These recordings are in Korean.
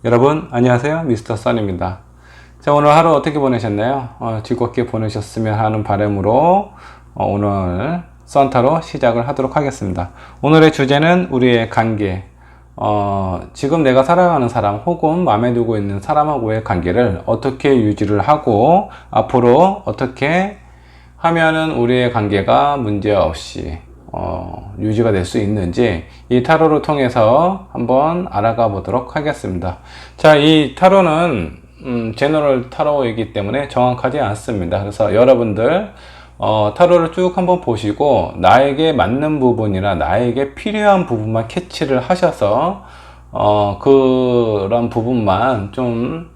여러분 안녕하세요, 미스터 선입니다. 자, 오늘 하루 어떻게 보내셨나요? 즐겁게 보내셨으면 하는 바람으로 오늘 썬타로 시작을 하도록 하겠습니다. 오늘의 주제는 우리의 관계, 지금 내가 살아가는 사람 혹은 마음에 두고 있는 사람하고의 관계를 어떻게 유지를 하고 앞으로 어떻게 하면은 우리의 관계가 문제없이 유지가 될 수 있는지 이 타로를 통해서 한번 알아가 보도록 하겠습니다. 자, 이 타로는 제너럴 타로이기 때문에 정확하지 않습니다. 그래서 여러분들 타로를 쭉 한번 보시고 나에게 맞는 부분이나 나에게 필요한 부분만 캐치를 하셔서 그런 부분만 좀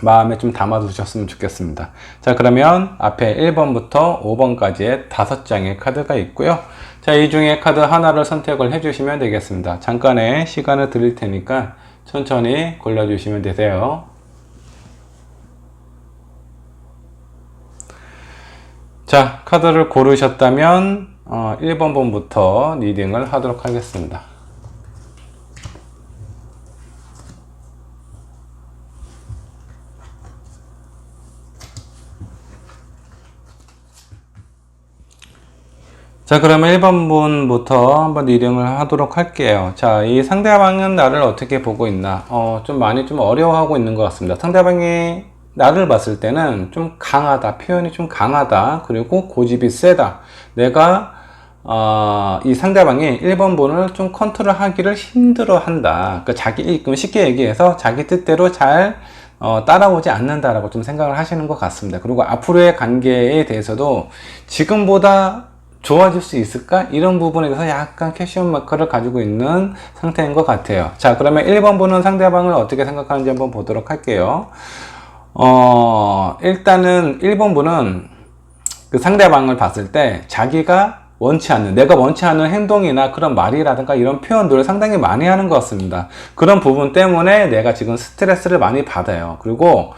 마음에 좀 담아 두셨으면 좋겠습니다. 자, 그러면 앞에 1번부터 5번까지의 5장의 카드가 있고요. 자, 이 중에 카드 하나를 선택을 해 주시면 되겠습니다. 잠깐의 시간을 드릴 테니까 천천히 골라 주시면 되세요. 자, 카드를 고르셨다면 1번부터 리딩을 하도록 하겠습니다. 자, 그러면 1번 분부터 한번 리딩을 하도록 할게요. 자, 이 상대방은 나를 어떻게 보고 있나? 좀 많이 좀 어려워하고 있는 것 같습니다. 상대방이 나를 봤을 때는 좀 강하다. 표현이 좀 강하다. 그리고 고집이 세다. 내가, 이 상대방이 1번 분을 좀 컨트롤 하기를 힘들어 한다. 그러니까 쉽게 얘기해서 자기 뜻대로 잘 따라오지 않는다라고 좀 생각을 하시는 것 같습니다. 그리고 앞으로의 관계에 대해서도 지금보다 좋아질 수 있을까? 이런 부분에 대해서 약간 퀘스천 마크를 가지고 있는 상태인 것 같아요. 자, 그러면 1번 분은 상대방을 어떻게 생각하는지 한번 보도록 할게요. 일단은 1번 분은 그 상대방을 봤을 때 자기가 원치 않는, 내가 원치 않는 행동이나 그런 말이라든가 이런 표현들을 상당히 많이 하는 것 같습니다. 그런 부분 때문에 내가 지금 스트레스를 많이 받아요. 그리고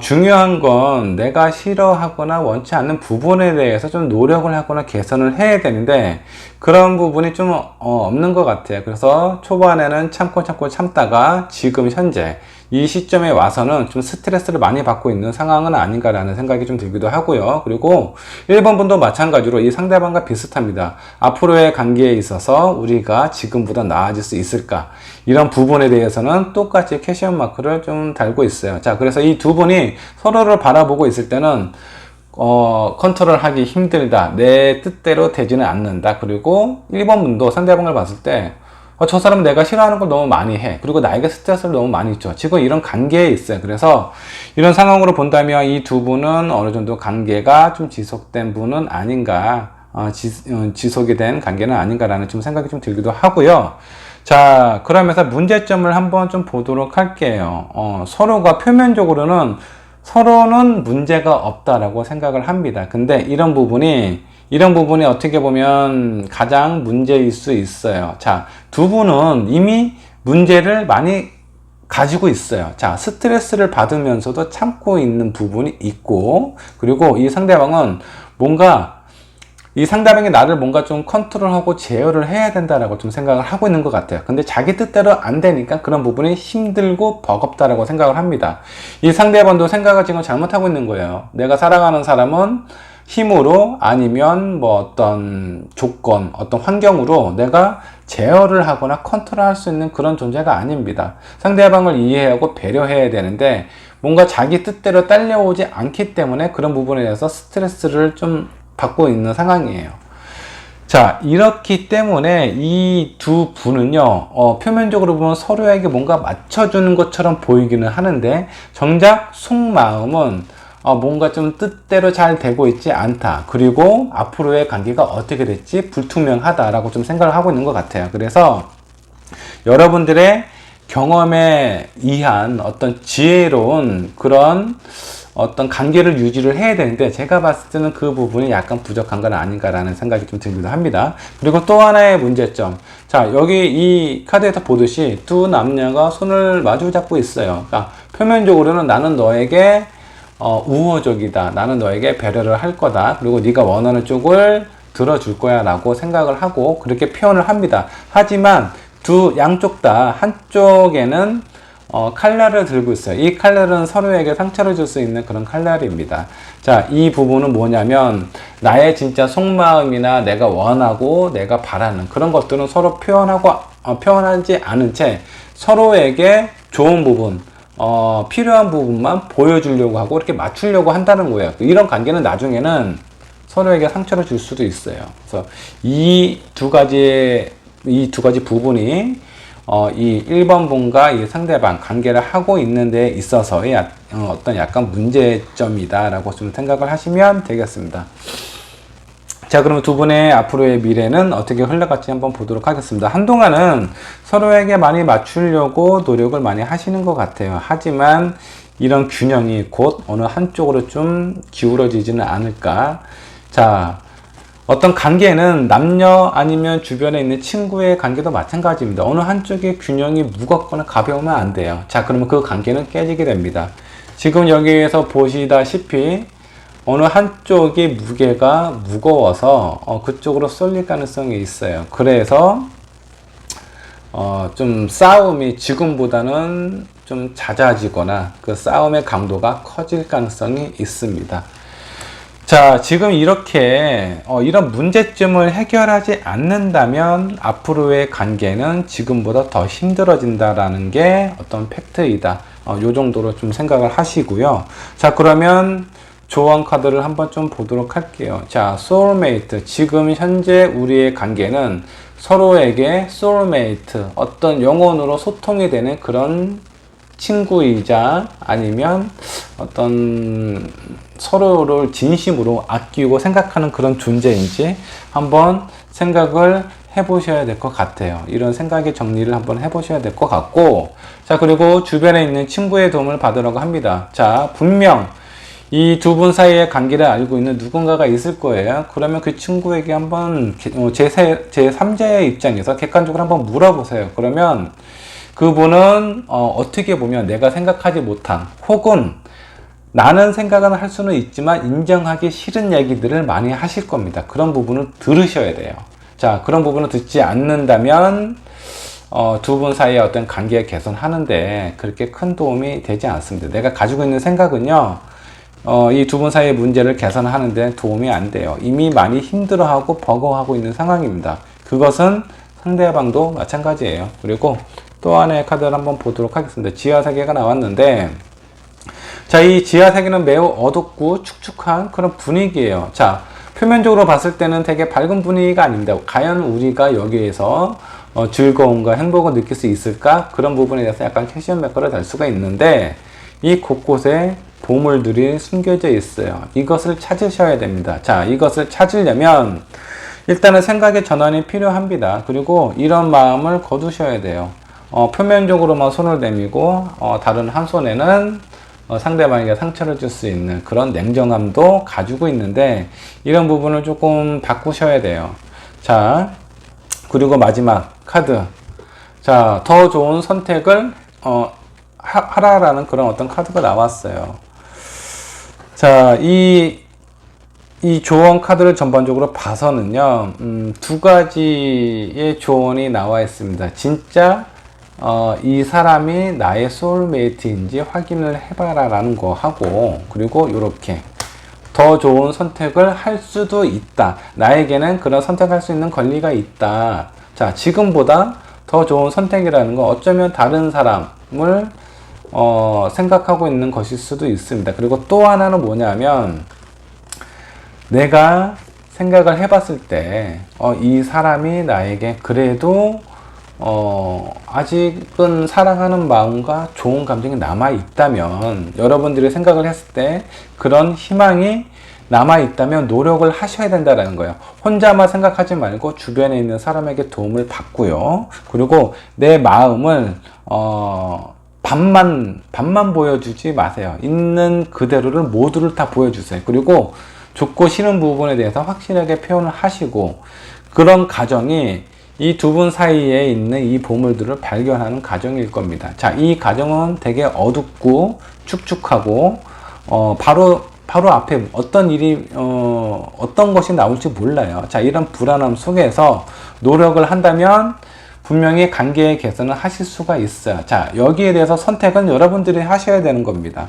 중요한 건 내가 싫어하거나 원치 않는 부분에 대해서 좀 노력을 하거나 개선을 해야 되는데 그런 부분이 좀 없는 것 같아요. 그래서 초반에는 참고 참다가 지금 현재 이 시점에 와서는 좀 스트레스를 많이 받고 있는 상황은 아닌가라는 생각이 좀 들기도 하고요. 그리고 1번 분도 마찬가지로 이 상대방과 비슷합니다. 앞으로의 관계에 있어서 우리가 지금보다 나아질 수 있을까? 이런 부분에 대해서는 똑같이 퀘스천 마크를 좀 달고 있어요. 자, 그래서 이 두 분이 서로를 바라보고 있을 때는 컨트롤 하기 힘들다. 내 뜻대로 되지는 않는다. 그리고 1번 분도 상대방을 봤을 때 저 사람은 내가 싫어하는 걸 너무 많이 해. 그리고 나에게 스트레스를 너무 많이 줘. 지금 이런 관계에 있어요. 그래서 이런 상황으로 본다면 이 두 분은 어느 정도 관계가 좀 지속된 분은 아닌가, 지속이 된 관계는 아닌가라는 좀 생각이 좀 들기도 하고요. 자, 그러면서 문제점을 한번 좀 보도록 할게요. 서로가 표면적으로는 서로는 문제가 없다라고 생각을 합니다. 근데 이런 부분이 어떻게 보면 가장 문제일 수 있어요. 자, 두 분은 이미 문제를 많이 가지고 있어요. 자, 스트레스를 받으면서도 참고 있는 부분이 있고, 그리고 이 상대방은 이 상대방이 나를 뭔가 좀 컨트롤하고 제어를 해야 된다라고 좀 생각을 하고 있는 것 같아요. 근데 자기 뜻대로 안 되니까 그런 부분이 힘들고 버겁다라고 생각을 합니다. 이 상대방도 생각을 지금 잘못하고 있는 거예요. 내가 살아가는 사람은 힘으로 아니면 뭐 어떤 조건, 어떤 환경으로 내가 제어를 하거나 컨트롤할 수 있는 그런 존재가 아닙니다. 상대방을 이해하고 배려해야 되는데 뭔가 자기 뜻대로 딸려오지 않기 때문에 그런 부분에 대해서 스트레스를 좀 받고 있는 상황이에요. 자, 이렇기 때문에 이 두 분은요, 표면적으로 보면 서로에게 뭔가 맞춰주는 것처럼 보이기는 하는데 정작 속마음은 뭔가 좀 뜻대로 잘 되고 있지 않다. 그리고 앞으로의 관계가 어떻게 될지 불투명하다라고 좀 생각을 하고 있는 것 같아요. 그래서 여러분들의 경험에 의한 어떤 지혜로운 그런 어떤 관계를 유지를 해야 되는데 제가 봤을 때는 그 부분이 약간 부족한 건 아닌가라는 생각이 좀 들기도 합니다. 그리고 또 하나의 문제점. 자, 여기 이 카드에서 보듯이 두 남녀가 손을 마주 잡고 있어요. 그러니까 표면적으로는 나는 너에게 우호적이다. 나는 너에게 배려를 할 거다. 그리고 네가 원하는 쪽을 들어줄 거야 라고 생각을 하고 그렇게 표현을 합니다. 하지만 양쪽 다 한쪽에는 칼날을 들고 있어요. 이 칼날은 서로에게 상처를 줄 수 있는 그런 칼날입니다. 자, 이 부분은 뭐냐면 나의 진짜 속마음이나 내가 원하고 내가 바라는 그런 것들은 서로 표현하지 않은 채 서로에게 좋은 부분, 필요한 부분만 보여주려고 하고 이렇게 맞추려고 한다는 거예요. 이런 관계는 나중에는 서로에게 상처를 줄 수도 있어요. 그래서 이 두 가지 부분이 이 1번 분과 이 상대방 관계를 하고 있는 데 있어서의 어떤 약간 문제점이다라고 좀 생각을 하시면 되겠습니다. 자, 그러면 두 분의 앞으로의 미래는 어떻게 흘러갈지 한번 보도록 하겠습니다. 한동안은 서로에게 많이 맞추려고 노력을 많이 하시는 것 같아요. 하지만 이런 균형이 곧 어느 한쪽으로 좀 기울어지지는 않을까. 자, 어떤 관계는 남녀 아니면 주변에 있는 친구의 관계도 마찬가지입니다. 어느 한쪽의 균형이 무겁거나 가벼우면 안 돼요. 자, 그러면 그 관계는 깨지게 됩니다. 지금 여기에서 보시다시피 어느 한쪽의 무게가 무거워서 그쪽으로 쏠릴 가능성이 있어요. 그래서 좀 싸움이 지금보다는 좀 잦아지거나 그 싸움의 강도가 커질 가능성이 있습니다. 자, 지금 이렇게 이런 문제점을 해결하지 않는다면 앞으로의 관계는 지금보다 더 힘들어진다라는 게 어떤 팩트이다. 요 정도로 좀 생각을 하시고요. 자, 그러면 조언 카드를 한번 좀 보도록 할게요. 자, 소울메이트. 지금 현재 우리의 관계는 서로에게 소울메이트, 어떤 영혼으로 소통이 되는 그런 친구이자 아니면 어떤 서로를 진심으로 아끼고 생각하는 그런 존재인지 한번 생각을 해보셔야 될 것 같아요. 이런 생각의 정리를 한번 해보셔야 될 것 같고, 자, 그리고 주변에 있는 친구의 도움을 받으라고 합니다. 자, 분명 이 두 분 사이의 관계를 알고 있는 누군가가 있을 거예요. 그러면 그 친구에게 한번 제3자의 입장에서 객관적으로 한번 물어보세요. 그러면 그분은 어떻게 보면 내가 생각하지 못한 혹은 나는 생각은 할 수는 있지만 인정하기 싫은 얘기들을 많이 하실 겁니다. 그런 부분을 들으셔야 돼요. 자, 그런 부분을 듣지 않는다면 두 분 사이의 어떤 관계 개선하는데 그렇게 큰 도움이 되지 않습니다. 내가 가지고 있는 생각은요, 이 두 분 사이의 문제를 개선하는데 도움이 안 돼요. 이미 많이 힘들어하고 버거워하고 있는 상황입니다. 그것은 상대방도 마찬가지예요. 그리고 또 하나의 카드를 한번 보도록 하겠습니다. 지하세계가 나왔는데, 자, 이 지하세계는 매우 어둡고 축축한 그런 분위기예요. 자, 표면적으로 봤을 때는 되게 밝은 분위기가 아닙니다. 과연 우리가 여기에서 즐거움과 행복을 느낄 수 있을까? 그런 부분에 대해서 약간 퀘스천 마크를 달 수가 있는데, 이 곳곳에 보물들이 숨겨져 있어요. 이것을 찾으셔야 됩니다. 자, 이것을 찾으려면 일단은 생각의 전환이 필요합니다. 그리고 이런 마음을 거두셔야 돼요. 표면적으로만 손을 내밀고 다른 한 손에는 상대방에게 상처를 줄 수 있는 그런 냉정함도 가지고 있는데, 이런 부분을 조금 바꾸셔야 돼요. 자, 그리고 마지막 카드. 자, 더 좋은 선택을 하라라는 그런 어떤 카드가 나왔어요. 자, 이 조언 카드를 전반적으로 봐서는요, 두 가지의 조언이 나와 있습니다. 진짜 이 사람이 나의 소울메이트인지 확인을 해봐라 라는 거 하고, 그리고 이렇게 더 좋은 선택을 할 수도 있다. 나에게는 그런 선택할 수 있는 권리가 있다. 자, 지금보다 더 좋은 선택이라는 건 어쩌면 다른 사람을 생각하고 있는 것일 수도 있습니다. 그리고 또 하나는 뭐냐면, 내가 생각을 해봤을 때 이 사람이 나에게 그래도 아직은 사랑하는 마음과 좋은 감정이 남아있다면, 여러분들이 생각을 했을 때 그런 희망이 남아있다면 노력을 하셔야 된다는 거예요. 혼자만 생각하지 말고 주변에 있는 사람에게 도움을 받고요. 그리고 내 마음을 반만 보여주지 마세요. 있는 그대로를 모두를 다 보여주세요. 그리고 좋고 싫은 부분에 대해서 확실하게 표현을 하시고, 그런 과정이 이 두 분 사이에 있는 이 보물들을 발견하는 과정일 겁니다. 자, 이 과정은 되게 어둡고 축축하고 바로 앞에 어떤 일이 어떤 것이 나올지 몰라요. 자, 이런 불안함 속에서 노력을 한다면 분명히 관계의 개선을 하실 수가 있어요. 자, 여기에 대해서 선택은 여러분들이 하셔야 되는 겁니다.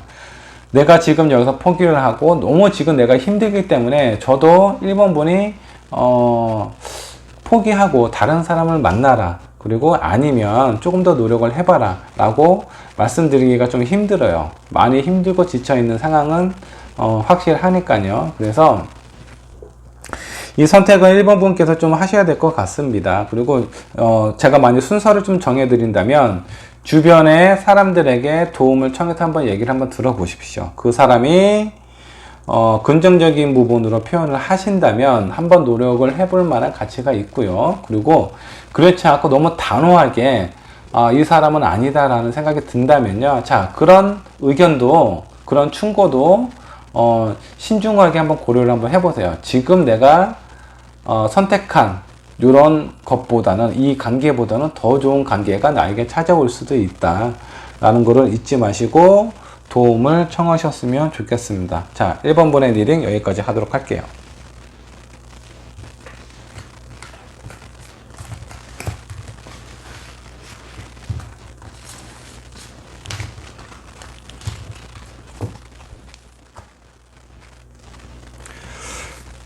내가 지금 여기서 포기를 하고 너무 지금 내가 힘들기 때문에 저도 1번 분이 포기하고 다른 사람을 만나라, 그리고 아니면 조금 더 노력을 해봐라 라고 말씀드리기가 좀 힘들어요. 많이 힘들고 지쳐있는 상황은 확실하니까요. 그래서 이 선택은 1번 분께서 좀 하셔야 될 것 같습니다. 그리고 제가 만약 순서를 좀 정해드린다면 주변의 사람들에게 도움을 청해서 한번 얘기를 한번 들어보십시오. 그 사람이 긍정적인 부분으로 표현을 하신다면 한번 노력을 해볼 만한 가치가 있고요. 그리고 그렇지 않고 너무 단호하게 이 사람은 아니다라는 생각이 든다면요. 자, 그런 의견도, 그런 충고도 신중하게 한번 고려를 한번 해보세요. 지금 내가 선택한 이런 것보다는, 이 관계보다는 더 좋은 관계가 나에게 찾아올 수도 있다 라는 거를 잊지 마시고 도움을 청하셨으면 좋겠습니다. 자, 1번 분의 리딩 여기까지 하도록 할게요.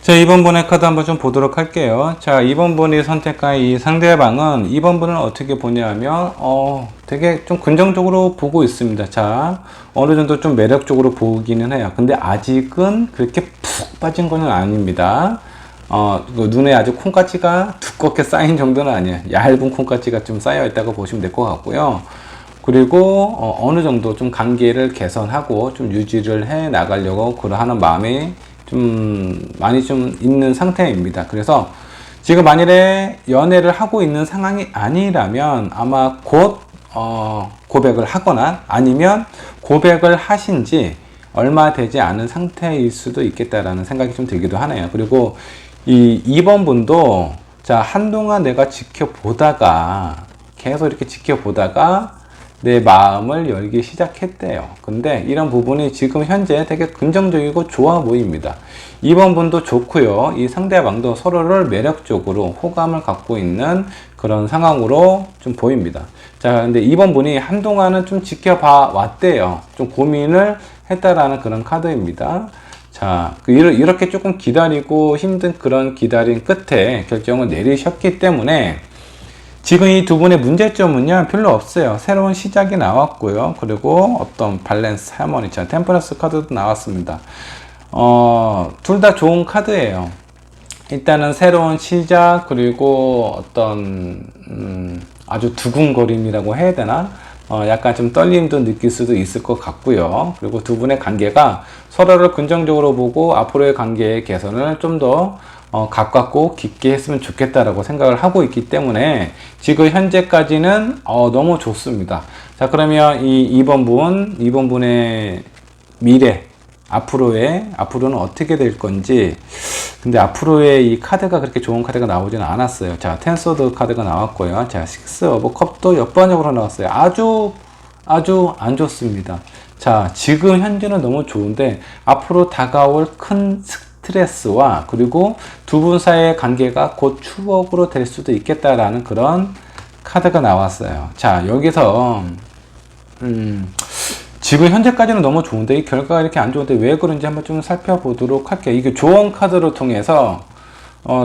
자, 2번 분의 카드 한번 좀 보도록 할게요. 자, 2번 분이 선택한 이 상대방은 2번 분은 어떻게 보냐면 되게 좀 긍정적으로 보고 있습니다. 자, 어느 정도 좀 매력적으로 보기는 해요. 근데 아직은 그렇게 푹 빠진 건 아닙니다. 눈에 아주 콩깍지가 두껍게 쌓인 정도는 아니에요. 얇은 콩깍지가 좀 쌓여 있다고 보시면 될 것 같고요. 그리고 어느 정도 좀 관계를 개선하고 좀 유지를 해 나가려고 그러하는 마음이 좀 많이 좀 있는 상태입니다. 그래서 지금 만일에 연애를 하고 있는 상황이 아니라면 아마 곧 고백을 하거나 아니면 고백을 하신 지 얼마 되지 않은 상태일 수도 있겠다라는 생각이 좀 들기도 하네요. 그리고 이 2번 분도 자, 한동안 내가 지켜보다가 계속 이렇게 지켜보다가 내 마음을 열기 시작했대요. 근데 이런 부분이 지금 현재 되게 긍정적이고 좋아 보입니다. 2번 분도 좋고요. 이 상대방도 서로를 매력적으로 호감을 갖고 있는 그런 상황으로 좀 보입니다. 자, 근데 2번 분이 한동안은 좀 지켜봐 왔대요. 좀 고민을 했다라는 그런 카드입니다. 자, 이렇게 조금 기다리고 힘든 그런 기다림 끝에 결정을 내리셨기 때문에 지금 이 두 분의 문제점은요 별로 없어요. 새로운 시작이 나왔고요. 그리고 어떤 밸런스, 하모니, 템퍼런스 카드도 나왔습니다. 둘 다 좋은 카드예요. 일단은 새로운 시작, 그리고 어떤 아주 두근거림이라고 해야 되나? 약간 좀 떨림도 느낄 수도 있을 것 같고요. 그리고 두 분의 관계가 서로를 긍정적으로 보고 앞으로의 관계의 개선을 좀 더 가깝고 깊게 했으면 좋겠다라고 생각을 하고 있기 때문에 지금 현재까지는 너무 좋습니다. 자, 그러면 이 2번 분의 미래, 앞으로는 어떻게 될 건지. 근데 앞으로의 이 카드가 그렇게 좋은 카드가 나오지는 않았어요. 자, 텐소드 카드가 나왔고요. 자, 식스 오브 컵도 역번역으로 나왔어요. 아주 안 좋습니다. 자, 지금 현재는 너무 좋은데 앞으로 다가올 큰 스트레스와 그리고 두 분 사이의 관계가 곧 추억으로 될 수도 있겠다라는 그런 카드가 나왔어요. 자, 여기서 지금 현재까지는 너무 좋은데 이 결과가 이렇게 안 좋은데 왜 그런지 한번 좀 살펴보도록 할게요. 이게 조언 카드를 통해서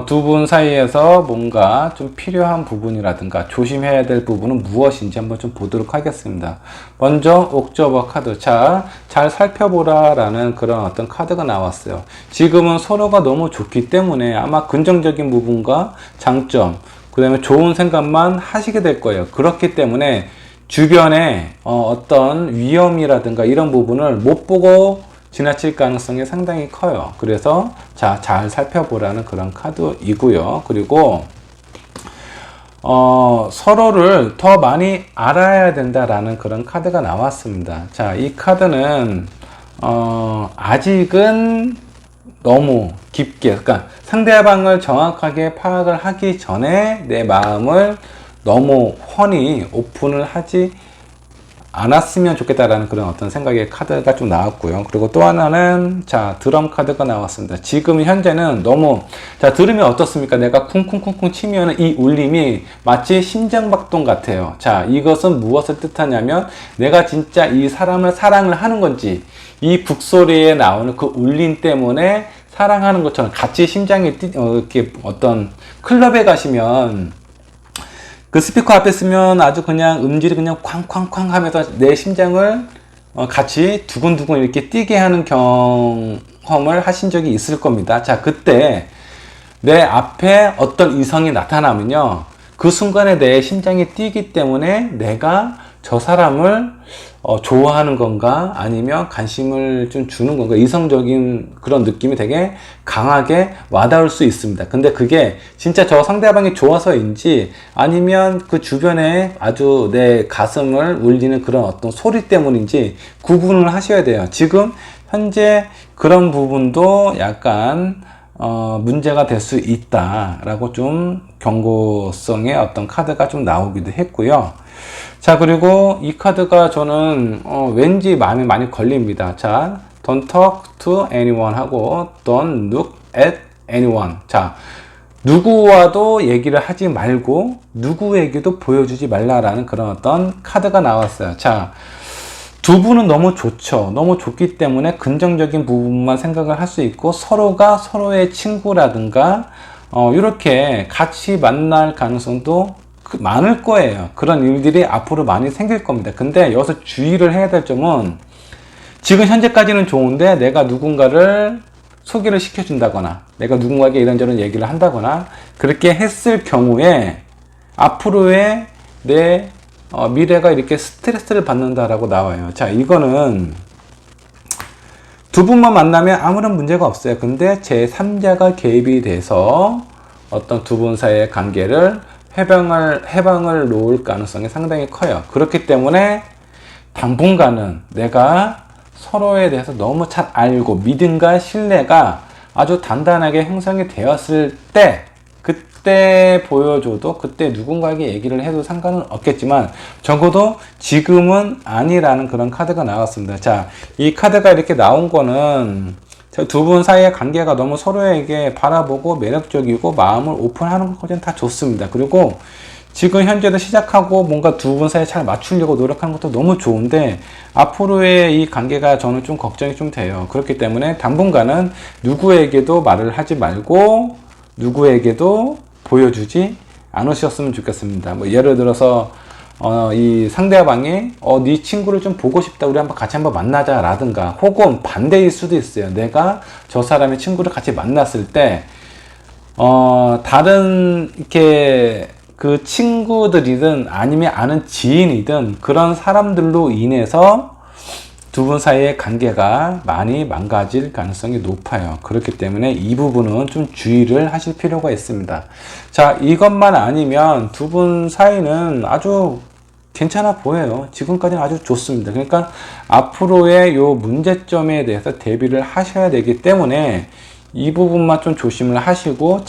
두 분 사이에서 뭔가 좀 필요한 부분이라든가 조심해야 될 부분은 무엇인지 한번 좀 보도록 하겠습니다. 먼저 옥저버 카드. 자, 잘 살펴보라 라는 그런 어떤 카드가 나왔어요. 지금은 서로가 너무 좋기 때문에 아마 긍정적인 부분과 장점, 그 다음에 좋은 생각만 하시게 될 거예요. 그렇기 때문에 주변에 어떤 위험이라든가 이런 부분을 못 보고 지나칠 가능성이 상당히 커요. 그래서 자, 잘 살펴보라는 그런 카드이고요. 그리고 서로를 더 많이 알아야 된다라는 그런 카드가 나왔습니다. 자, 이 카드는 아직은 너무 깊게, 그러니까 상대방을 정확하게 파악을 하기 전에 내 마음을 너무 훤히 오픈을 하지 않았으면 좋겠다라는 그런 어떤 생각의 카드가 좀 나왔고요. 그리고 또 하나는 자 드럼 카드가 나왔습니다. 지금 현재는 너무 자 들으면 어떻습니까? 내가 쿵쿵쿵쿵 치면 이 울림이 마치 심장박동 같아요. 자 이것은 무엇을 뜻하냐면 내가 진짜 이 사람을 사랑을 하는 건지 이 북소리에 나오는 그 울림 때문에 사랑하는 것처럼 같이 심장이 이렇게 어떤 클럽에 가시면 그 스피커 앞에 쓰면 아주 그냥 음질이 그냥 쾅쾅쾅 하면서 내 심장을 같이 두근두근 이렇게 뛰게 하는 경험을 하신 적이 있을 겁니다. 자, 그때 내 앞에 어떤 이성이 나타나면요. 그 순간에 내 심장이 뛰기 때문에 내가 저 사람을 좋아하는 건가 아니면 관심을 좀 주는 건가 이성적인 그런 느낌이 되게 강하게 와닿을 수 있습니다. 근데 그게 진짜 저 상대방이 좋아서인지 아니면 그 주변에 아주 내 가슴을 울리는 그런 어떤 소리 때문인지 구분을 하셔야 돼요. 지금 현재 그런 부분도 약간 문제가 될 수 있다라고 좀 경고성의 어떤 카드가 좀 나오기도 했고요. 자, 그리고 이 카드가 저는 왠지 마음에 많이 걸립니다. 자, don't talk to anyone 하고 don't look at anyone. 자, 누구와도 얘기를 하지 말고 누구에게도 보여주지 말라라는 그런 어떤 카드가 나왔어요. 자, 두 분은 너무 좋죠. 너무 좋기 때문에 긍정적인 부분만 생각을 할 수 있고 서로가 서로의 친구라든가 이렇게 같이 만날 가능성도 많을 거예요. 그런 일들이 앞으로 많이 생길 겁니다. 근데 여기서 주의를 해야 될 점은 지금 현재까지는 좋은데 내가 누군가를 소개를 시켜준다거나 내가 누군가에게 이런저런 얘기를 한다거나 그렇게 했을 경우에 앞으로의 내 미래가 이렇게 스트레스를 받는다라고 나와요. 자, 이거는 두 분만 만나면 아무런 문제가 없어요. 근데 제3자가 개입이 돼서 어떤 두 분 사이의 관계를 해방을 놓을 가능성이 상당히 커요. 그렇기 때문에 당분간은 내가 서로에 대해서 너무 잘 알고 믿음과 신뢰가 아주 단단하게 형성이 되었을 때 그때 보여줘도 그때 누군가에게 얘기를 해도 상관은 없겠지만 적어도 지금은 아니라는 그런 카드가 나왔습니다. 자, 이 카드가 이렇게 나온 거는 두 분 사이의 관계가 너무 서로에게 바라보고 매력적이고 마음을 오픈하는 것까지는 다 좋습니다. 그리고 지금 현재도 시작하고 뭔가 두 분 사이에 잘 맞추려고 노력하는 것도 너무 좋은데 앞으로의 이 관계가 저는 좀 걱정이 좀 돼요. 그렇기 때문에 당분간은 누구에게도 말을 하지 말고 누구에게도 보여주지 않으셨으면 좋겠습니다. 뭐 예를 들어서 이 상대방이 네 친구를 좀 보고 싶다 우리 한번 같이 한번 만나자 라든가 혹은 반대일 수도 있어요. 내가 저 사람의 친구를 같이 만났을 때 다른 이렇게 그 친구들이든 아니면 아는 지인이든 그런 사람들로 인해서 두 분 사이의 관계가 많이 망가질 가능성이 높아요. 그렇기 때문에 이 부분은 좀 주의를 하실 필요가 있습니다. 자, 이것만 아니면 두 분 사이는 아주 괜찮아 보여요. 지금까지는 아주 좋습니다. 그러니까 앞으로의 요 문제점에 대해서 대비를 하셔야 되기 때문에 이 부분만 좀 조심을 하시고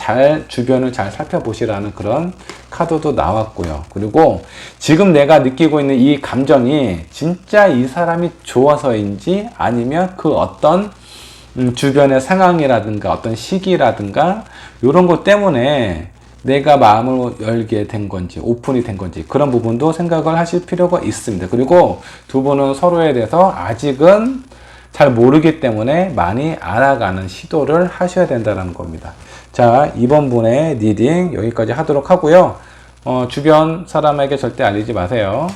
주변을 잘 살펴보시라는 그런 카드도 나왔고요. 그리고 지금 내가 느끼고 있는 이 감정이 진짜 이 사람이 좋아서인지 아니면 그 어떤 주변의 상황이라든가 어떤 시기라든가 이런 것 때문에 내가 마음을 열게 된 건지 오픈이 된 건지 그런 부분도 생각을 하실 필요가 있습니다. 그리고 두 분은 서로에 대해서 아직은 잘 모르기 때문에 많이 알아가는 시도를 하셔야 된다는 겁니다. 자, 이번 분의 리딩 여기까지 하도록 하고요. 주변 사람에게 절대 알리지 마세요.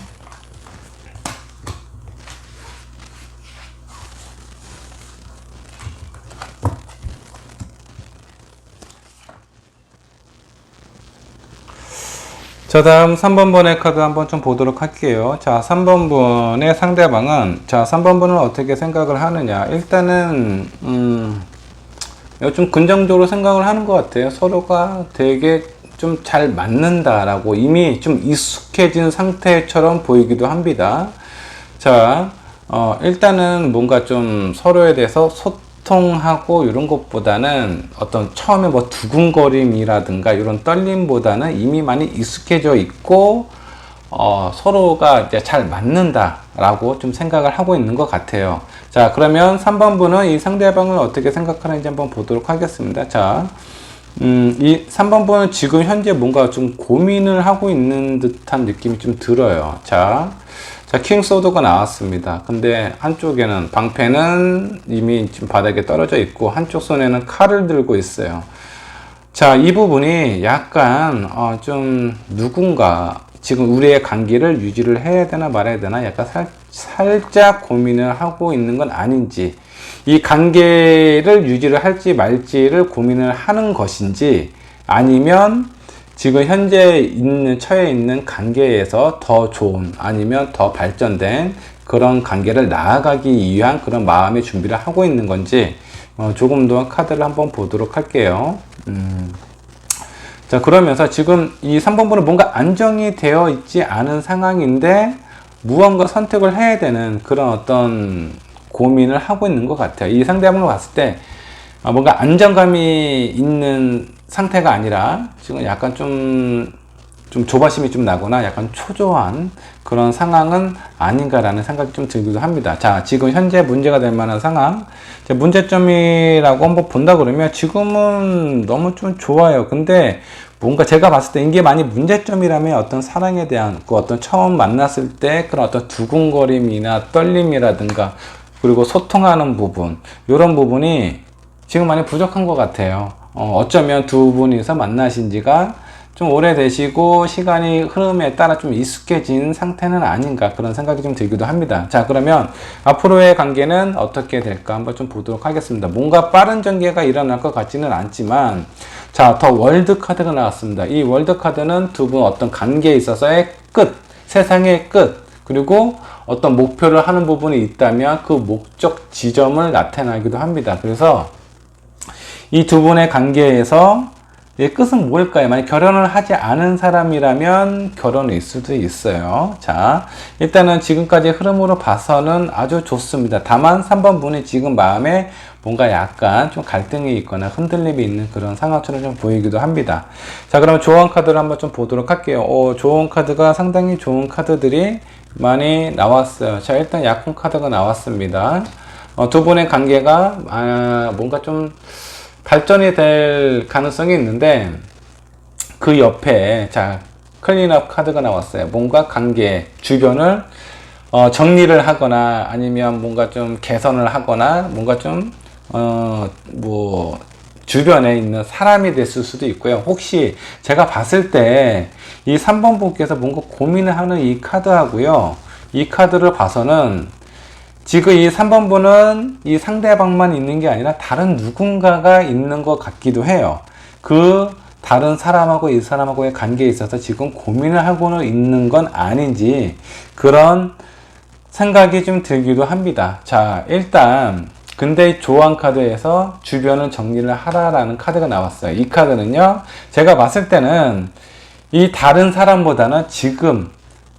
자, 다음 3번 번의 카드 한번 좀 보도록 할게요. 자, 3번 분의 상대방은, 자, 3번 분은 어떻게 생각을 하느냐. 일단은, 좀 긍정적으로 생각을 하는 것 같아요. 서로가 되게 좀 잘 맞는다라고 이미 좀 익숙해진 상태처럼 보이기도 합니다. 자, 일단은 뭔가 좀 서로에 대해서 소통하고 이런 것보다는 어떤 처음에 뭐 두근거림이라든가 이런 떨림보다는 이미 많이 익숙해져 있고 서로가 이제 잘 맞는다라고 좀 생각을 하고 있는 것 같아요. 자, 그러면 3번 분은 이 상대방을 어떻게 생각하는지 한번 보도록 하겠습니다. 자, 이 3번 분은 지금 현재 뭔가 좀 고민을 하고 있는 듯한 느낌이 좀 들어요. 자, 킹 소드가 나왔습니다. 근데 한쪽에는 방패는 이미 지금 바닥에 떨어져 있고 한쪽 손에는 칼을 들고 있어요. 자, 이 부분이 약간 좀 누군가 지금 우리의 관계를 유지를 해야 되나 말아야 되나 약간 살짝 고민을 하고 있는 건 아닌지, 이 관계를 유지를 할지 말지를 고민을 하는 것인지, 아니면 지금 현재 처해 있는 관계에서 더 좋은 아니면 더 발전된 그런 관계를 나아가기 위한 그런 마음의 준비를 하고 있는 건지 조금 더 카드를 한번 보도록 할게요. 자, 그러면서 지금 이 3번 분은 뭔가 안정이 되어 있지 않은 상황인데 무언가 선택을 해야 되는 그런 어떤 고민을 하고 있는 것 같아요. 이 상대방을 봤을 때 뭔가 안정감이 있는 상태가 아니라 지금 약간 좀 조바심이 좀 나거나 약간 초조한 그런 상황은 아닌가라는 생각이 좀 들기도 합니다. 자, 지금 현재 문제가 될 만한 상황, 문제점이라고 한번 본다 그러면 지금은 너무 좀 좋아요. 근데 뭔가 제가 봤을 때 이게 많이 문제점이라면 어떤 사랑에 대한 그 어떤 처음 만났을 때 그런 어떤 두근거림이나 떨림이라든가 그리고 소통하는 부분, 이런 부분이 지금 많이 부족한 것 같아요. 어쩌면 두 분이서 만나신 지가 좀 오래되시고 시간이 흐름에 따라 좀 익숙해진 상태는 아닌가, 그런 생각이 좀 들기도 합니다. 자, 그러면 앞으로의 관계는 어떻게 될까 한번 좀 보도록 하겠습니다. 뭔가 빠른 전개가 일어날 것 같지는 않지만, 자, 더 월드 카드가 나왔습니다. 이 월드 카드는 두 분 어떤 관계에 있어서의 끝, 세상의 끝, 그리고 어떤 목표를 하는 부분이 있다면 그 목적 지점을 나타나기도 합니다. 그래서 이 두 분의 관계에서 끝은 뭘까요? 만약 결혼을 하지 않은 사람이라면 결혼일 수도 있어요. 자, 일단은 지금까지 흐름으로 봐서는 아주 좋습니다. 다만 3번 분이 지금 마음에 뭔가 약간 좀 갈등이 있거나 흔들림이 있는 그런 상황처럼 좀 보이기도 합니다. 자, 그러면 조언 카드를 한번 좀 보도록 할게요. 조언 카드가 상당히 좋은 카드들이 많이 나왔어요. 자, 일단 약혼 카드가 나왔습니다. 두 분의 관계가 뭔가 좀 발전이 될 가능성이 있는데, 그 옆에 자, 클린업 카드가 나왔어요. 뭔가 관계 주변을 정리를 하거나 아니면 뭔가 좀 개선을 하거나 뭔가 좀 주변에 있는 사람이 됐을 수도 있고요. 혹시 제가 봤을 때 이 3번 분께서 뭔가 고민을 하는 이 카드하고요, 이 카드를 봐서는 지금 이 3번 분은 이 상대방만 있는 게 아니라 다른 누군가가 있는 것 같기도 해요. 그 다른 사람하고 이 사람하고의 관계에 있어서 지금 고민을 하고는 있는 건 아닌지, 그런 생각이 좀 들기도 합니다. 자, 일단 근데 조언 카드에서 주변을 정리를 하라라는 카드가 나왔어요. 이 카드는요, 제가 봤을 때는 이 다른 사람보다는 지금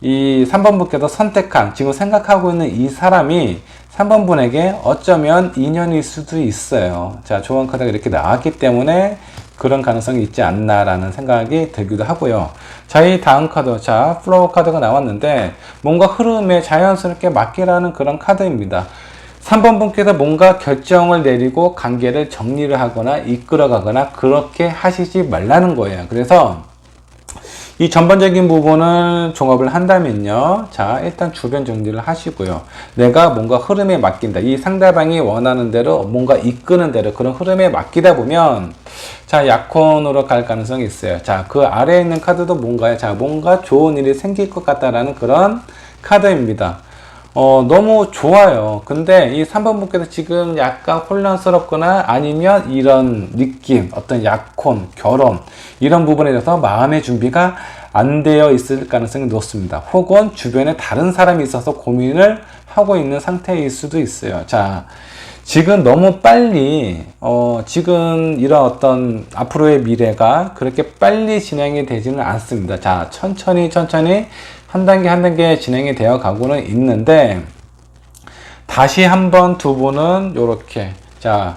이 3번 분께서 선택한, 지금 생각하고 있는 이 사람이 3번 분에게 어쩌면 인연일 수도 있어요. 자, 조언 카드가 이렇게 나왔기 때문에 그런 가능성이 있지 않나라는 생각이 들기도 하고요. 자, 이 다음 카드, 자, 플로우 카드가 나왔는데 뭔가 흐름에 자연스럽게 맡기라는 그런 카드입니다. 3번 분께서 뭔가 결정을 내리고 관계를 정리를 하거나 이끌어가거나 그렇게 하시지 말라는 거예요. 그래서 이 전반적인 부분을 종합을 한다면요, 자, 일단 주변 정리를 하시고요, 내가 뭔가 흐름에 맡긴다, 이 상대방이 원하는 대로 뭔가 이끄는 대로 그런 흐름에 맡기다 보면 자, 약혼으로 갈 가능성이 있어요. 자, 그 아래에 있는 카드도 뭔가요? 자, 뭔가 좋은 일이 생길 것 같다라는 그런 카드입니다. 너무 좋아요. 근데 이 3번 분께서 지금 약간 혼란스럽거나 아니면 이런 느낌, 어떤 약혼, 결혼, 이런 부분에 대해서 마음의 준비가 안 되어 있을 가능성이 높습니다. 혹은 주변에 다른 사람이 있어서 고민을 하고 있는 상태일 수도 있어요. 자, 지금 너무 빨리, 지금 이런 어떤 앞으로의 미래가 그렇게 빨리 진행이 되지는 않습니다. 자, 천천히 한 단계 한 단계 진행이 되어 가고는 있는데, 다시 한번 두 분은 요렇게, 자,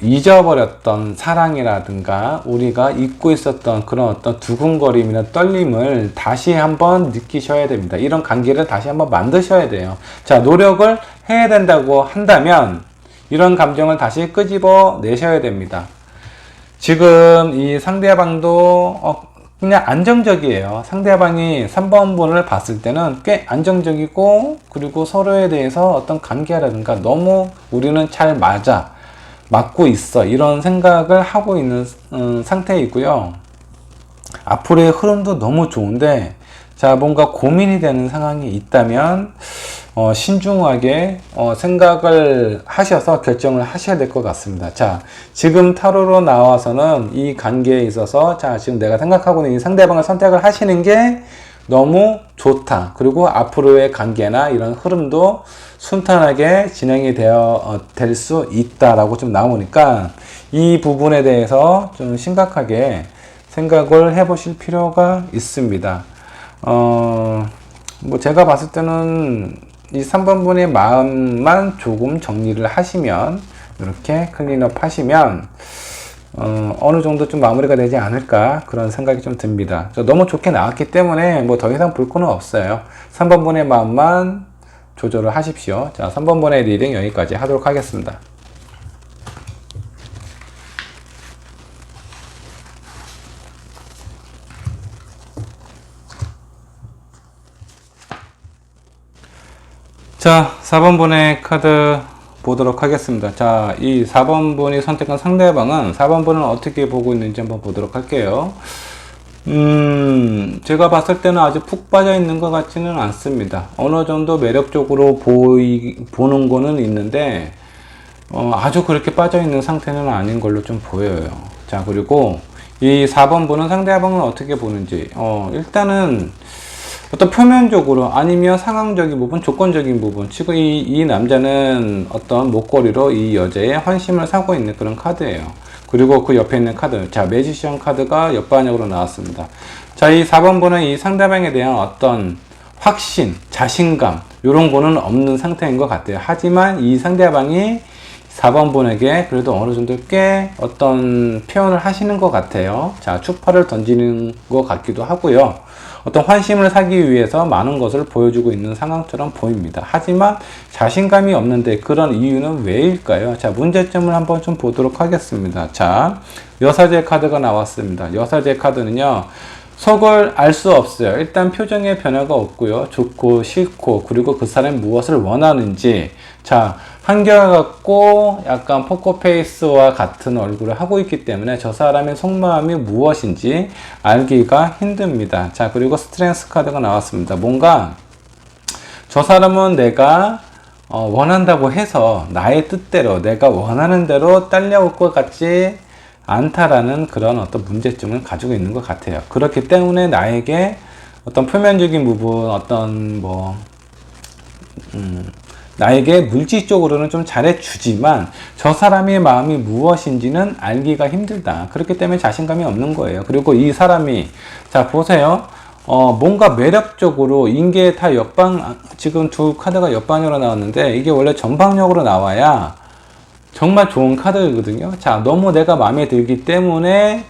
잊어버렸던 사랑이라든가 우리가 잊고 있었던 그런 어떤 두근거림이나 떨림을 다시 한번 느끼셔야 됩니다. 이런 관계를 다시 한번 만드셔야 돼요. 자, 노력을 해야 된다고 한다면 이런 감정을 다시 끄집어 내셔야 됩니다. 지금 이 상대방도 그냥 안정적이에요. 상대방이 3번 분을 봤을 때는 꽤 안정적이고, 그리고 서로에 대해서 어떤 관계라든가 너무 우리는 잘 맞고 있어, 이런 생각을 하고 있는 상태이고요. 앞으로의 흐름도 너무 좋은데, 자, 뭔가 고민이 되는 상황이 있다면 신중하게 생각을 하셔서 결정을 하셔야 될 것 같습니다. 자, 지금 타로로 나와서는 이 관계에 있어서, 자, 지금 내가 생각하고 있는 이 상대방을 선택을 하시는 게 너무 좋다. 그리고 앞으로의 관계나 이런 흐름도 순탄하게 진행이 될 수 있다라고 좀 나오니까 이 부분에 대해서 좀 심각하게 생각을 해 보실 필요가 있습니다. 뭐 제가 봤을 때는 이 3번 분의 마음만 조금 정리를 하시면, 이렇게 클린업 하시면 어느 정도 좀 마무리가 되지 않을까, 그런 생각이 좀 듭니다. 너무 좋게 나왔기 때문에 뭐 더 이상 볼 거는 없어요. 3번 분의 마음만 조절을 하십시오. 자, 3번 분의 리딩 여기까지 하도록 하겠습니다. 자, 4번 분의 카드 보도록 하겠습니다. 자, 이 4번 분이 선택한 상대방은 4번 분은 어떻게 보고 있는지 한번 보도록 할게요. 제가 봤을 때는 아주 푹 빠져 있는 것 같지는 않습니다. 어느 정도 매력적으로 보는 거는 있는데, 아주 그렇게 빠져 있는 상태는 아닌 걸로 좀 보여요. 자, 그리고 이 4번 분은 상대방은 어떻게 보는지, 일단은 어떤 표면적으로 아니면 상황적인 부분, 조건적인 부분, 지금 이 남자는 어떤 목걸이로 이 여자의 환심을 사고 있는 그런 카드예요. 그리고 그 옆에 있는 카드, 자, 매지션 카드가 옆반역으로 나왔습니다. 자, 이 4번 분은 이 상대방에 대한 어떤 확신, 자신감, 이런 거는 없는 상태인 것 같아요. 하지만 이 상대방이 4번 분에게 그래도 어느 정도 꽤 어떤 표현을 하시는 것 같아요. 자, 추파를 던지는 것 같기도 하고요. 어떤 환심을 사기 위해서 많은 것을 보여주고 있는 상황처럼 보입니다. 하지만 자신감이 없는데 그런 이유는 왜일까요? 자, 문제점을 한번 좀 보도록 하겠습니다. 자, 여사제 카드가 나왔습니다. 여사제 카드는요, 속을 알 수 없어요. 일단 표정에 변화가 없고요. 좋고 싫고, 그리고 그 사람이 무엇을 원하는지, 자, 한결같고 약간 포커페이스와 같은 얼굴을 하고 있기 때문에 저 사람의 속마음이 무엇인지 알기가 힘듭니다. 자, 그리고 스트렝스 카드가 나왔습니다. 뭔가 저 사람은 내가 원한다고 해서 나의 뜻대로, 내가 원하는 대로 딸려올 것 같지 않다라는 그런 어떤 문제점을 가지고 있는 것 같아요. 그렇기 때문에 나에게 어떤 표면적인 부분, 어떤 나에게 물질적으로는 좀 잘해주지만 저 사람의 마음이 무엇인지는 알기가 힘들다. 그렇기 때문에 자신감이 없는 거예요. 그리고 이 사람이, 자, 보세요. 뭔가 매력적으로, 인계 다 옆방, 지금 두 카드가 옆방으로 나왔는데 이게 원래 전방역으로 나와야 정말 좋은 카드거든요. 자, 너무 내가 마음에 들기 때문에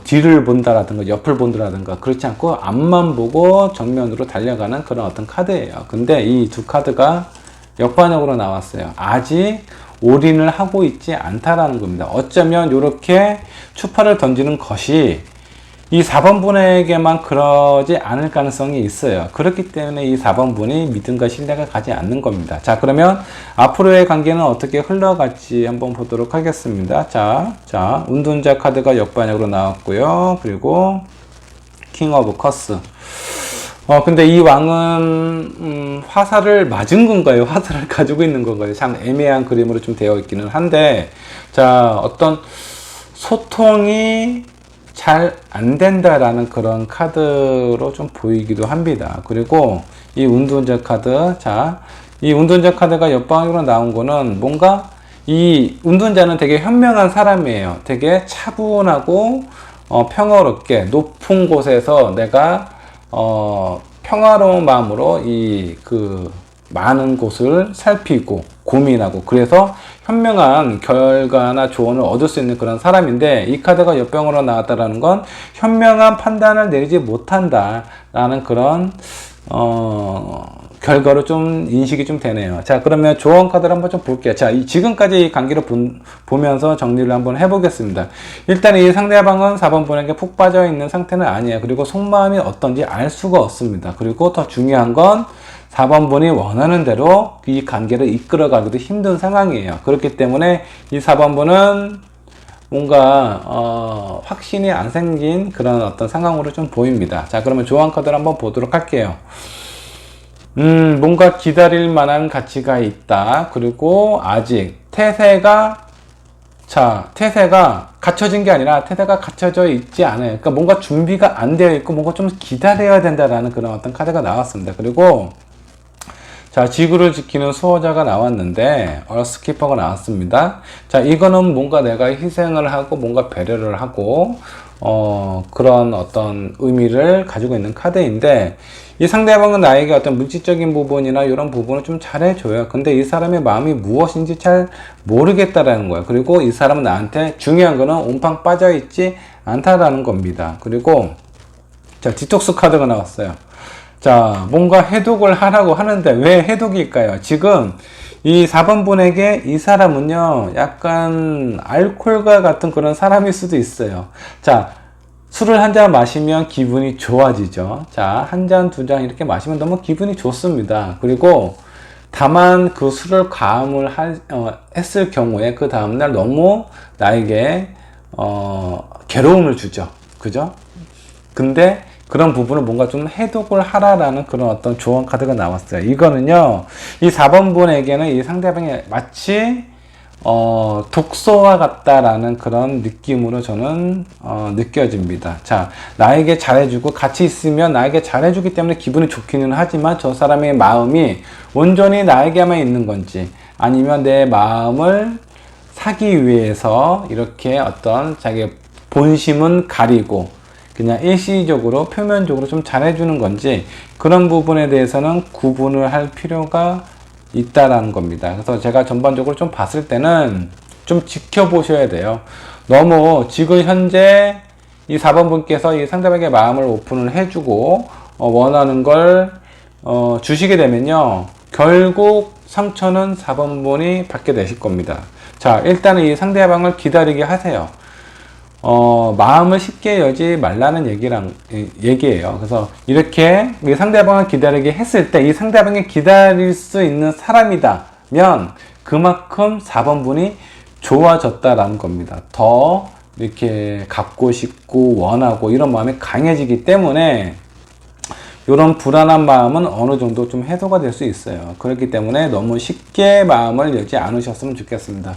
뒤를 본다라든가 옆을 본다라든가 그렇지 않고 앞만 보고 정면으로 달려가는 그런 어떤 카드예요. 근데 이 두 카드가 역반역으로 나왔어요. 아직 올인을 하고 있지 않다라는 겁니다. 어쩌면 이렇게 추파를 던지는 것이 이 4번 분에게만 그러지 않을 가능성이 있어요. 그렇기 때문에 이 4번 분이 믿음과 신뢰가 가지 않는 겁니다. 자, 그러면 앞으로의 관계는 어떻게 흘러갈지 한번 보도록 하겠습니다. 자, 운둔자 카드가 역반역으로 나왔고요. 그리고 킹 오브 커스. 근데 이 왕은 화살을 맞은 건가요? 화살을 가지고 있는 건가요? 참 애매한 그림으로 좀 되어 있기는 한데, 자, 어떤 소통이 잘 안 된다라는 그런 카드로 좀 보이기도 합니다. 그리고 이 운둔자 카드, 자, 이 운둔자 카드가 옆방으로 나온 거는 뭔가 이 운둔자는 되게 현명한 사람이에요. 되게 차분하고 평화롭게 높은 곳에서 내가 평화로운 마음으로 많은 곳을 살피고 고민하고, 그래서 현명한 결과나 조언을 얻을 수 있는 그런 사람인데, 이 카드가 역병으로 나왔다라는 건 현명한 판단을 내리지 못한다라는 그런 결과로 좀 인식이 좀 되네요. 자, 그러면 조언 카드를 한번 좀 볼게요. 자, 지금까지 이 관계를 보면서 정리를 한번 해보겠습니다. 일단 이 상대방은 4번 분에게 푹 빠져 있는 상태는 아니에요. 그리고 속마음이 어떤지 알 수가 없습니다. 그리고 더 중요한 건 4번 분이 원하는 대로 이 관계를 이끌어가기도 힘든 상황이에요. 그렇기 때문에 이 4번 분은 뭔가 확신이 안 생긴 그런 어떤 상황으로 좀 보입니다. 자, 그러면 조언 카드를 한번 보도록 할게요. 뭔가 기다릴 만한 가치가 있다. 그리고 아직 태세가 갖춰진 게 아니라 태세가 갖춰져 있지 않아요. 그러니까 뭔가 준비가 안 되어 있고 뭔가 좀 기다려야 된다라는 그런 어떤 카드가 나왔습니다. 그리고 자, 지구를 지키는 수호자가 나왔는데 얼스키퍼가 나왔습니다. 자, 이거는 뭔가 내가 희생을 하고 뭔가 배려를 하고 그런 어떤 의미를 가지고 있는 카드인데, 이 상대방은 나에게 어떤 물질적인 부분이나 이런 부분을 좀 잘해줘요. 근데 이 사람의 마음이 무엇인지 잘 모르겠다라는 거예요. 그리고 이 사람은 나한테 중요한 거는 온팡 빠져있지 않다라는 겁니다. 그리고 자, 디톡스 카드가 나왔어요. 자, 뭔가 해독을 하라고 하는데 왜 해독일까요? 지금 이 4번 분에게 이 사람은요, 약간 알코올과 같은 그런 사람일 수도 있어요. 자, 술을 한 잔 마시면 기분이 좋아지죠. 자, 한 잔, 두 잔 이렇게 마시면 너무 기분이 좋습니다. 그리고 다만 그 술을 가음을 했을 경우에 그 다음날 너무 나에게 괴로움을 주죠. 그죠? 근데 그런 부분을 뭔가 좀 해독을 하라라는 그런 어떤 조언 카드가 나왔어요. 이거는요, 이 4번 분에게는 이 상대방이 마치 독소와 같다라는 그런 느낌으로 저는 느껴집니다. 자, 나에게 잘해주고 같이 있으면 나에게 잘해주기 때문에 기분이 좋기는 하지만 저 사람의 마음이 온전히 나에게만 있는 건지, 아니면 내 마음을 사기 위해서 이렇게 어떤 자기의 본심은 가리고 그냥 일시적으로 표면적으로 좀 잘해주는 건지, 그런 부분에 대해서는 구분을 할 필요가 있다라는 겁니다. 그래서 제가 전반적으로 좀 봤을 때는 좀 지켜보셔야 돼요. 너무 지금 현재 이 4번 분께서 이 상대방의 마음을 오픈을 해주고 원하는 걸 주시게 되면요, 결국 상처는 4번 분이 받게 되실 겁니다. 자, 일단은 이 상대방을 기다리게 하세요. 마음을 쉽게 열지 말라는 얘기예요. 그래서 이렇게 상대방을 기다리게 했을 때 이 상대방이 기다릴 수 있는 사람이다면 그만큼 4번 분이 좋아졌다라는 겁니다. 더 이렇게 갖고 싶고 원하고 이런 마음이 강해지기 때문에 이런 불안한 마음은 어느 정도 좀 해소가 될 수 있어요. 그렇기 때문에 너무 쉽게 마음을 열지 않으셨으면 좋겠습니다.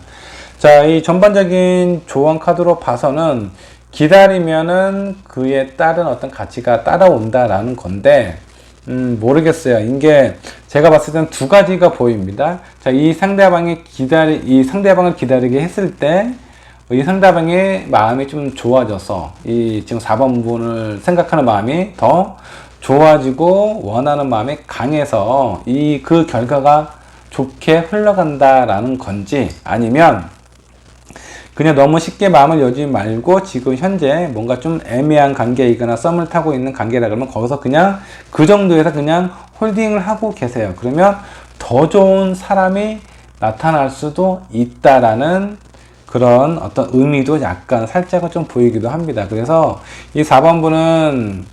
자, 이 전반적인 조언 카드로 봐서는 기다리면은 그에 따른 어떤 가치가 따라온다라는 건데, 모르겠어요. 이게 제가 봤을 때는 두 가지가 보입니다. 자, 이 상대방을 기다리게 했을 때, 이 상대방의 마음이 좀 좋아져서, 이 지금 4번 분을 생각하는 마음이 더 좋아지고 원하는 마음이 강해서 그 결과가 좋게 흘러간다라는 건지, 아니면 그냥 너무 쉽게 마음을 열지 말고 지금 현재 뭔가 좀 애매한 관계이거나 썸을 타고 있는 관계라 그러면 거기서 그냥 그 정도에서 그냥 홀딩을 하고 계세요. 그러면 더 좋은 사람이 나타날 수도 있다라는 그런 어떤 의미도 약간 살짝은 좀 보이기도 합니다. 그래서 이 4번 분은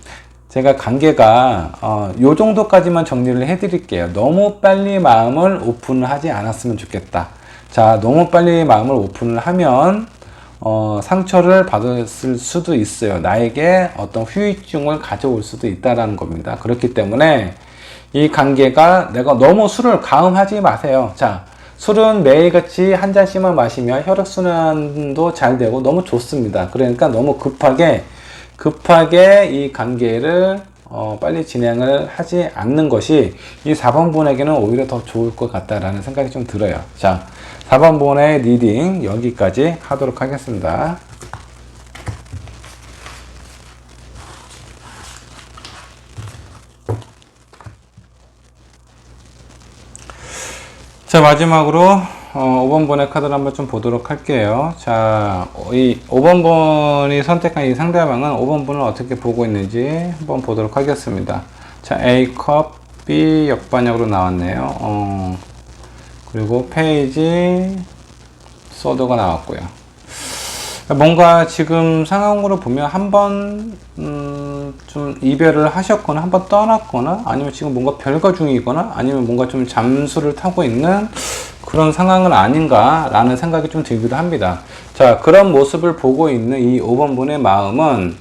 제가 관계가 요 정도까지만 정리를 해드릴게요. 너무 빨리 마음을 오픈을 하지 않았으면 좋겠다. 자, 너무 빨리 마음을 오픈을 하면 상처를 받았을 수도 있어요. 나에게 어떤 후유증을 가져올 수도 있다라는 겁니다. 그렇기 때문에 이 관계가 내가 너무 술을 가음하지 마세요. 자, 술은 매일같이 한 잔씩만 마시면 혈액순환도 잘 되고 너무 좋습니다. 그러니까 너무 급하게 이 관계를 빨리 진행을 하지 않는 것이 이 4번 분에게는 오히려 더 좋을 것 같다라는 생각이 좀 들어요. 자, 4번 분의 리딩 여기까지 하도록 하겠습니다. 자, 마지막으로 5번분의 카드를 한번 좀 보도록 할게요. 자, 이 5번분이 선택한 이 상대방은 5번분을 어떻게 보고 있는지 한번 보도록 하겠습니다. 자, A컵, B 역반역으로 나왔네요. 그리고 페이지, 소드가 나왔고요. 뭔가 지금 상황으로 보면 한번 좀 이별을 하셨거나 한번 떠났거나 아니면 지금 뭔가 별거 중이거나 아니면 뭔가 좀 잠수를 타고 있는 그런 상황은 아닌가 라는 생각이 좀 들기도 합니다. 자, 그런 모습을 보고 있는 이 5번분의 마음은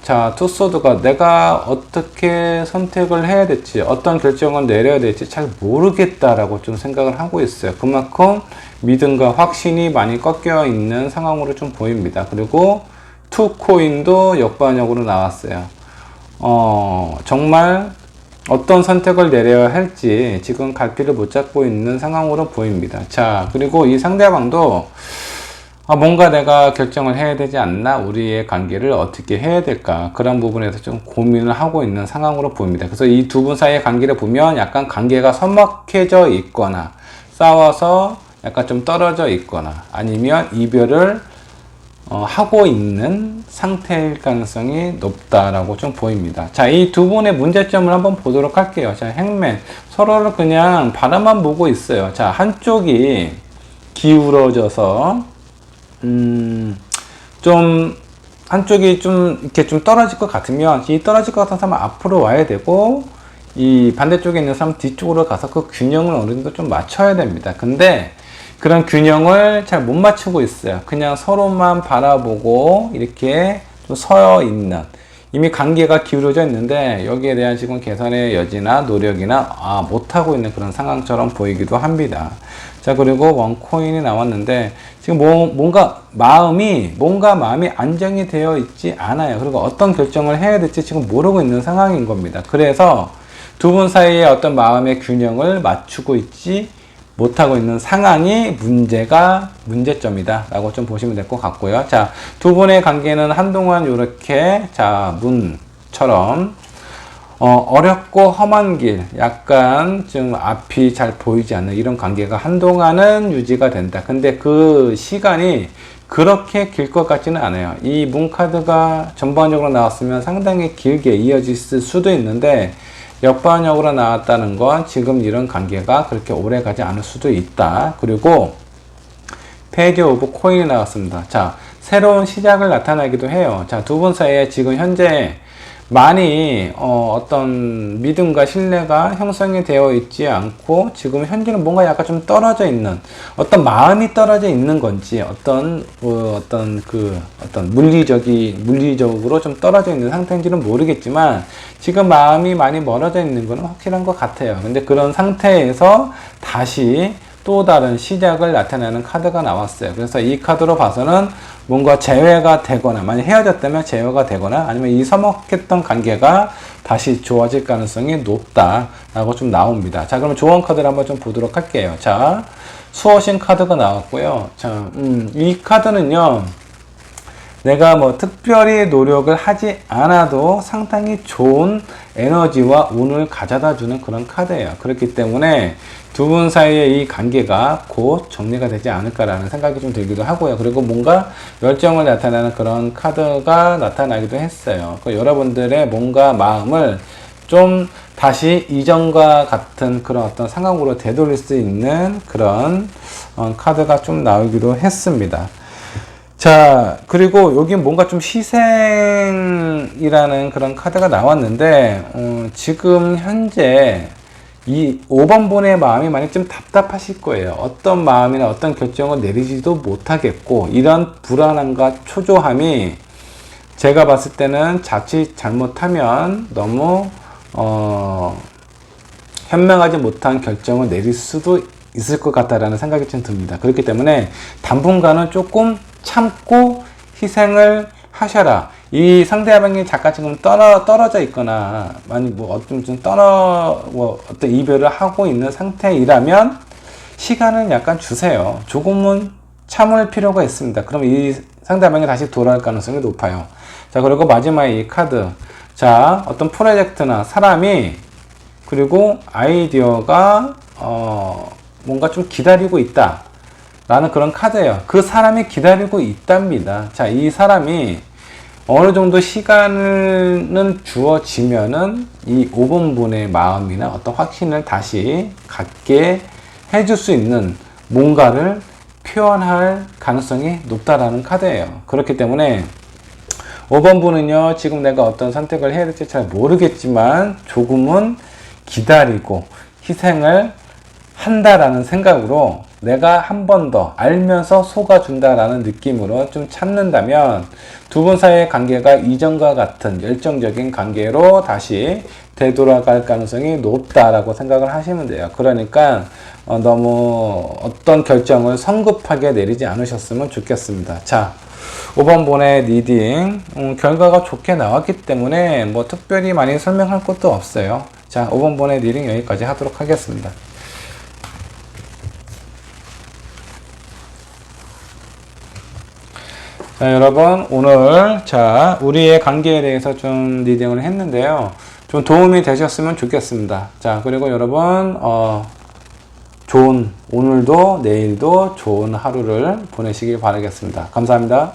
자, 투소드가 내가 어떻게 선택을 해야 될지 어떤 결정을 내려야 될지 잘 모르겠다라고 좀 생각을 하고 있어요. 그만큼 믿음과 확신이 많이 꺾여 있는 상황으로 좀 보입니다. 그리고 투코인도 역반역으로 나왔어요. 정말 어떤 선택을 내려야 할지 지금 갈피를 못 잡고 있는 상황으로 보입니다. 자, 그리고 이 상대방도 뭔가 내가 결정을 해야 되지 않나? 우리의 관계를 어떻게 해야 될까? 그런 부분에서 좀 고민을 하고 있는 상황으로 보입니다. 그래서 이 두 분 사이의 관계를 보면 약간 관계가 서먹해져 있거나 싸워서 약간 좀 떨어져 있거나 아니면 이별을 하고 있는 상태일 가능성이 높다라고 좀 보입니다. 자, 이 두 분의 문제점을 한번 보도록 할게요. 자, 행맨. 서로를 그냥 바라만 보고 있어요. 자, 한쪽이 기울어져서, 한쪽이 좀, 이렇게 좀 떨어질 것 같으면, 이 떨어질 것 같은 사람은 앞으로 와야 되고, 이 반대쪽에 있는 사람 뒤쪽으로 가서 그 균형을 어느 정도 좀 맞춰야 됩니다. 근데, 그런 균형을 잘 못 맞추고 있어요. 그냥 서로만 바라보고 이렇게 좀 서여 있는 이미 관계가 기울어져 있는데 여기에 대한 지금 개선의 여지나 노력이나 못하고 있는 그런 상황처럼 보이기도 합니다. 자, 그리고 원코인이 나왔는데 지금 뭔가 마음이 안정이 되어 있지 않아요. 그리고 어떤 결정을 해야 될지 지금 모르고 있는 상황인 겁니다. 그래서 두 분 사이에 어떤 마음의 균형을 맞추고 있지 못하고 있는 상황이 문제점이다 라고 좀 보시면 될 것 같고요. 자, 두 분의 관계는 한동안 이렇게 자, 문처럼 어렵고 험한 길, 약간 좀 앞이 잘 보이지 않는 이런 관계가 한동안은 유지가 된다. 근데 그 시간이 그렇게 길 것 같지는 않아요. 이 문카드가 전반적으로 나왔으면 상당히 길게 이어질 수도 있는데 역반역으로 나왔다는 건 지금 이런 관계가 그렇게 오래 가지 않을 수도 있다. 그리고 페이지 오브 코인이 나왔습니다. 자, 새로운 시작을 나타나기도 해요. 자, 두 분 사이에 지금 현재 많이 어떤 믿음과 신뢰가 형성이 되어 있지 않고 지금 현재는 뭔가 약간 좀 떨어져 있는 어떤 마음이 떨어져 있는 건지 어떤 물리적으로 좀 떨어져 있는 상태인지는 모르겠지만 지금 마음이 많이 멀어져 있는 것은 확실한 것 같아요. 근데 그런 상태에서 다시 또 다른 시작을 나타내는 카드가 나왔어요. 그래서 이 카드로 봐서는 뭔가 재회가 되거나 만약 헤어졌다면 재회가 되거나 아니면 이 서먹했던 관계가 다시 좋아질 가능성이 높다라고 좀 나옵니다. 자, 그러면 조언 카드를 한번 좀 보도록 할게요. 자, 수호신 카드가 나왔고요. 자, 이 카드는요. 내가 뭐 특별히 노력을 하지 않아도 상당히 좋은 에너지와 운을 가져다 주는 그런 카드예요. 그렇기 때문에 두 분 사이의 이 관계가 곧 정리가 되지 않을까라는 생각이 좀 들기도 하고요. 그리고 뭔가 열정을 나타내는 그런 카드가 나타나기도 했어요. 여러분들의 뭔가 마음을 좀 다시 이전과 같은 그런 어떤 상황으로 되돌릴 수 있는 그런 카드가 좀 나오기도 했습니다. 자, 그리고 여기 뭔가 좀 희생이라는 그런 카드가 나왔는데, 지금 현재 이 5번분의 마음이 많이 좀 답답하실 거예요. 어떤 마음이나 어떤 결정을 내리지도 못하겠고, 이런 불안함과 초조함이 제가 봤을 때는 자칫 잘못하면 너무, 현명하지 못한 결정을 내릴 수도 있을 것 같다라는 생각이 좀 듭니다. 그렇기 때문에 당분간은 조금 참고 희생을 하셔라. 이 상대방이 잠깐 지금 떨어져 있거나, 많이 어떤 어떤 이별을 하고 있는 상태이라면, 시간을 약간 주세요. 조금은 참을 필요가 있습니다. 그럼 이 상대방이 다시 돌아올 가능성이 높아요. 자, 그리고 마지막 이 카드. 자, 어떤 프로젝트나 사람이, 그리고 아이디어가, 뭔가 좀 기다리고 있다 라는 그런 카드예요. 그 사람이 기다리고 있답니다. 자, 이 사람이 어느 정도 시간은 주어지면은 이 5번 분의 마음이나 어떤 확신을 다시 갖게 해줄 수 있는 뭔가를 표현할 가능성이 높다라는 카드예요. 그렇기 때문에 5번 분은요, 지금 내가 어떤 선택을 해야 될지 잘 모르겠지만 조금은 기다리고 희생을 한다라는 생각으로 내가 한 번 더 알면서 속아준다라는 느낌으로 좀 참는다면 두 분 사이의 관계가 이전과 같은 열정적인 관계로 다시 되돌아갈 가능성이 높다라고 생각을 하시면 돼요. 그러니까 너무 어떤 결정을 성급하게 내리지 않으셨으면 좋겠습니다. 자, 5번 분의 리딩 결과가 좋게 나왔기 때문에 뭐 특별히 많이 설명할 것도 없어요. 자, 5번 분의 리딩 여기까지 하도록 하겠습니다. 자, 여러분 오늘 우리의 관계에 대해서 좀 리딩을 했는데요. 좀 도움이 되셨으면 좋겠습니다. 자, 그리고 여러분 오늘도 내일도 좋은 하루를 보내시길 바라겠습니다. 감사합니다.